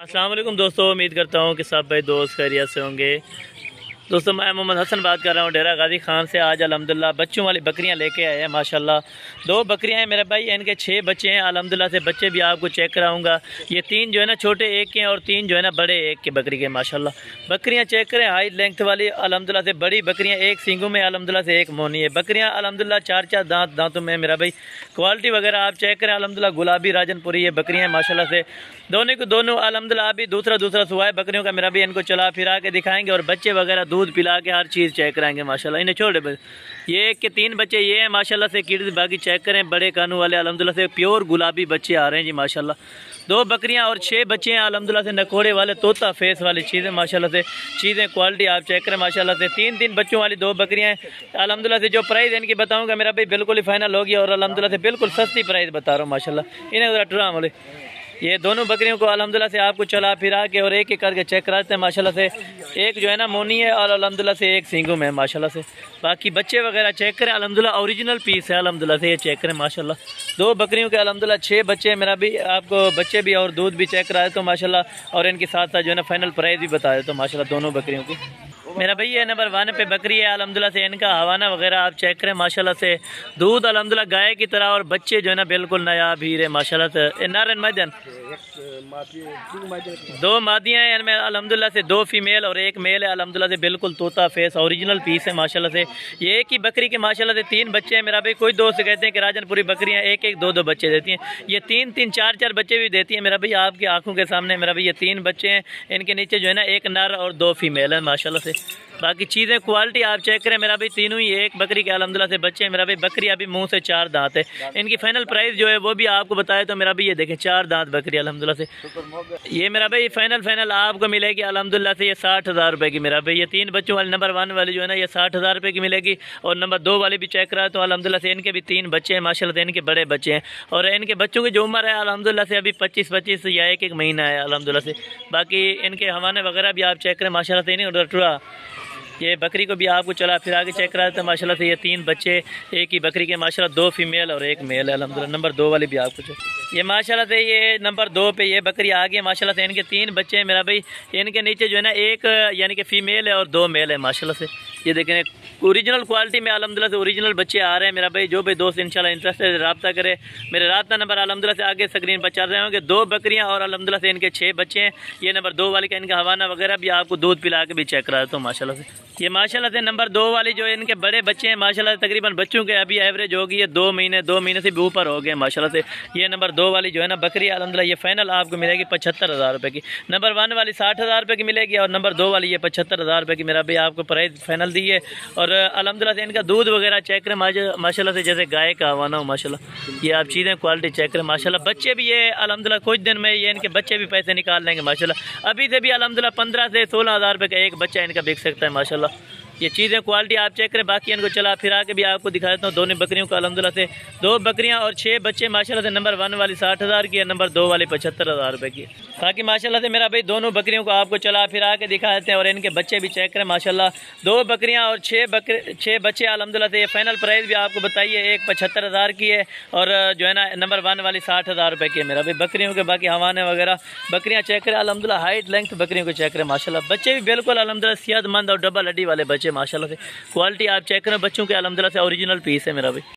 अस्सलाम वालेकुम दोस्तों, उम्मीद करता हूँ कि सब भाई दोस्त खैरियत से होंगे। दोस्तों मैं मोहम्मद हसन बात कर रहा हूँ डेरा गाजी खान से। आज अल्हम्दुलिल्लाह बच्चों वाली बकरियाँ लेके आए हैं माशाल्लाह। 2 बकरियाँ हैं मेरे भाई, इनके 6 बच्चे हैं अल्हम्दुलिल्लाह से। बच्चे भी आपको चेक कराऊंगा। ये 3 जो है ना छोटे एक के हैं और 3 जो है ना बड़े एक के बकरी के माशाल्लाह। बकरियाँ चेक करें, हाई लेंथ वाली अल्हम्दुलिल्लाह से बड़ी बकरियाँ, एक सींगों में अल्हम्दुलिल्लाह से एक मोनी है। बकरियाँ अल्हम्दुलिल्लाह 4 दांतों में मेरा भाई। क्वालिटी वगैरह आप चेक करें अल्हम्दुलिल्लाह, गुलाबी राजनपुरी ये बकरियाँ माशाल्लाह से। दोनों अल्हम्दुलिल्लाह अभी दूसरा सुबह बकरियों का मेरा भी इनको चला फिरा के दिखाएंगे और बच्चे वगैरह दूध पिला के हर चीज़ चेक कराएंगे माशाल्लाह। इन्हें छोड़े बस, ये एक के 3 बच्चे ये हैं माशाल्लाह से। किड्स बाकी चेक करें, बड़े कानू वाले अल्हम्दुलिल्लाह से प्योर गुलाबी बच्चे आ रहे हैं जी माशाल्लाह। 2 बकरियां और 6 बच्चे हैं अल्हम्दुलिल्लाह से। नकोड़े वाले तोता फेस वाली चीज़ें माशाल्लाह से। चीज़ें क्वालिटी आप चेक करें माशाल्लाह से। 3 बच्चों वाली 2 बकरियां हैं अल्हम्दुलिल्लाह से। जो प्राइस इनकी बताऊंगा मेरा भाई बिल्कुल ही फाइनल हो गया और अल्हम्दुलिल्लाह से बिल्कुल सस्ती प्राइस बता रहा हूँ माशाल्लाह। इन्हें ज़रा टुरा बोले, ये दोनों बकरियों को अल्हम्दुलिल्लाह से आपको चला फिरा के और एक एक करके चेक कराते हैं माशाल्लाह से। एक जो है ना मोनी है और अल्हम्दुलिल्लाह से एक सींगों में है माशाल्लाह से। बाकी बच्चे वगैरह चेक करें अल्हम्दुलिल्लाह, ओरिजिनल पीस है अल्हम्दुलिल्लाह से। ये चेक करें माशाल्लाह। 2 बकरियों के अल्हम्दुलिल्लाह 6 बच्चे हैं मेरा भी। आपको बच्चे भी और दूध भी चेक करा देता हूँ माशाल्लाह, और इनके साथ साथ जो है ना फाइनल प्राइस भी बता देता हूँ माशाल्लाह दोनों बकरियों की। मेरा भाई ये नंबर 1 पे बकरी है अल्हम्दुलिल्लाह से। इनका हवाना वगैरह आप चेक करें माशाल्लाह से। दूध अल्हम्दुलिल्लाह गाय की तरह और बच्चे जो है ना बिल्कुल नया भीर है माशाल्लाह से। नारन मदन 2 मादियाँ हैं इनमें अल्हम्दुलिल्लाह से। 2 फीमेल और 1 मेल है अल्हम्दुलिल्लाह से। बिल्कुल तोता फेस ओरिजिनल पीस है माशाल्लाह से। ये एक ही बकरी के माशाल्लाह से 3 बच्चे हैं मेरा भाई। कोई दोस्त कहते हैं कि राजनपुरी बकरियाँ 1-1 2-2 बच्चे देती हैं, ये 3-3 4-4 बच्चे भी देती हैं मेरा भाई। आपकी आंखों के सामने मेरा भाई ये 3 बच्चे हैं। इनके नीचे जो है ना 1 नर और 2 फीमेल है माशाल्लाह से। बाकी चीज़ें क्वालिटी आप चेक करें मेरा भाई। तीनों ही एक बकरी के अल्हम्दुलिल्लाह से बच्चे हैं मेरा भाई। बकरी अभी मुंह से 4 दांत है। इनकी फाइनल प्राइस जो है वो भी आपको बताए तो मेरा भाई ये देखें 4 दांत बकरी अल्हम्दुलिल्लाह से। ये मेरा भाई फाइनल आपको मिलेगी अल्हम्दुलिल्लाह से ये 60,000 रुपये की मेरा भाई। ये 3 बच्चों वाली नंबर 1 वाली जो है ना ये 60,000 रुपये की मिलेगी। और नंबर 2 वाली भी चेक करा तो अल्हम्दुलिल्लाह से इनके भी 3 बच्चे हैं माशाल्लाह से। इनके बड़े बच्चे हैं और इनके बच्चों की जो उम्र है अल्हम्दुलिल्लाह से अभी 25 या 1-1 महीना है अल्हम्दुलिल्लाह से। बाकी इनके हवाने वगैरह भी आप चेक करें माशाल्लाह से। नहीं टुरा ये बकरी को भी आपको चला फिरा के चेक करा देते हैं माशाल्लाह से। ये 3 बच्चे एक ही बकरी के माशाल्लाह, 2 फीमेल और 1 मेल है अल्हम्दुलिल्लाह। नंबर 2 वाली भी आपको ये माशाल्लाह से ये नंबर 2 पे ये बकरी आ गई है माशाल्लाह से। इनके 3 बच्चे हैं मेरा भाई। इनके नीचे जो है ना 1 यानी कि फीमेल है और 2 मेल है माशाल्लाह से। ये देखें ओरिजिनल क्वालिटी में अल्हम्दुलिल्लाह से ओरिजिनल बच्चे आ रहे हैं मेरा भाई। जो भी दोस्त इंशाल्लाह इंटरेस्टेड रब्ता करे, मेरे रब्ता नंबर अल्हम्दुलिल्लाह से आगे स्क्रीन पर चल रहे होंगे। 2 बकरियाँ और अल्हम्दुलिल्लाह से इनके 6 बच्चे हैं। ये नंबर 2 वाली का इनका हवाना वगैरह भी आपको दूध पिला के भी चेक करा देता हूँ माशाल्लाह से। ये माशाल्लाह से नंबर 2 वाली जो इनके बड़े बच्चे हैं माशाल्लाह तकरीबन बच्चों के अभी एवरेज होगी ये 2 महीने से भी ऊपर हो गए माशाल्लाह से। ये नंबर 2 वाली जो है ना बकरी अल्हम्दुलिल्लाह ये फाइनल आपको मिलेगी 75,000 रुपये की। नंबर 1 वाली 60,000 रुपये की मिलेगी और नंबर 2 वाली ये 75,000 रुपये की मेरा भाई आपको प्राइस फाइनल दी है। और अल्हम्दुलिल्लाह से इनका दूध वगैरह चेक करें माशाल्लाह से, जैसे गाय का हवाना हो माशाल्लाह। ये आप चीज़ें क्वालिटी चेक करें माशाल्लाह। बच्चे भी ये अल्हम्दुलिल्लाह कुछ दिन में ये इनके बच्चे भी पैसे निकाल लेंगे माशाल्लाह। अभी से भी अल्हम्दुलिल्लाह 15 से 16,000 रुपये का एक बच्चा इनका बिक सकता है माशाल्लाह। ये चीज़ें क्वालिटी आप चेक करें। बाकी इनको चला फिरा के भी आपको दिखा देता हूँ दोनों बकरियों को अल्हम्दुलिल्लाह से। 2 बकरियाँ और 6 बच्चे माशाल्लाह से। नंबर 1 वाली 60,000 की है, नंबर 2 वाली 75,000 रुपये की। बाकी माशाल्लाह से मेरा भाई दोनों बकरियों को आपको चला फिरा के दिखा देते हैं और इनके बच्चे भी चेक करें माशाल्लाह। 2 बकरियाँ और 6 बच्चे अल्हम्दुलिल्लाह से। ये फाइनल प्राइस भी आपको बताइए, एक 75,000 की है और जो है ना नंबर 1 वाली 60,000 रुपये की है मेरा भाई। बकरियों के बाकी हवाने वगैरह बकरियाँ चेक करें अल्हम्दुलिल्लाह। हाइट लेंथ बकरियों को चेक करें माशाल्लाह। बच्चे भी बिल्कुल अल्हम्दुलिल्लाह सेहतमंद और डबल हड्डी वाले बच्चे माशाल्लाह से। क्वालिटी आप चेक करें बच्चों के अल्हम्दुलिल्लाह से ओरिजिनल पीस है मेरा भाई।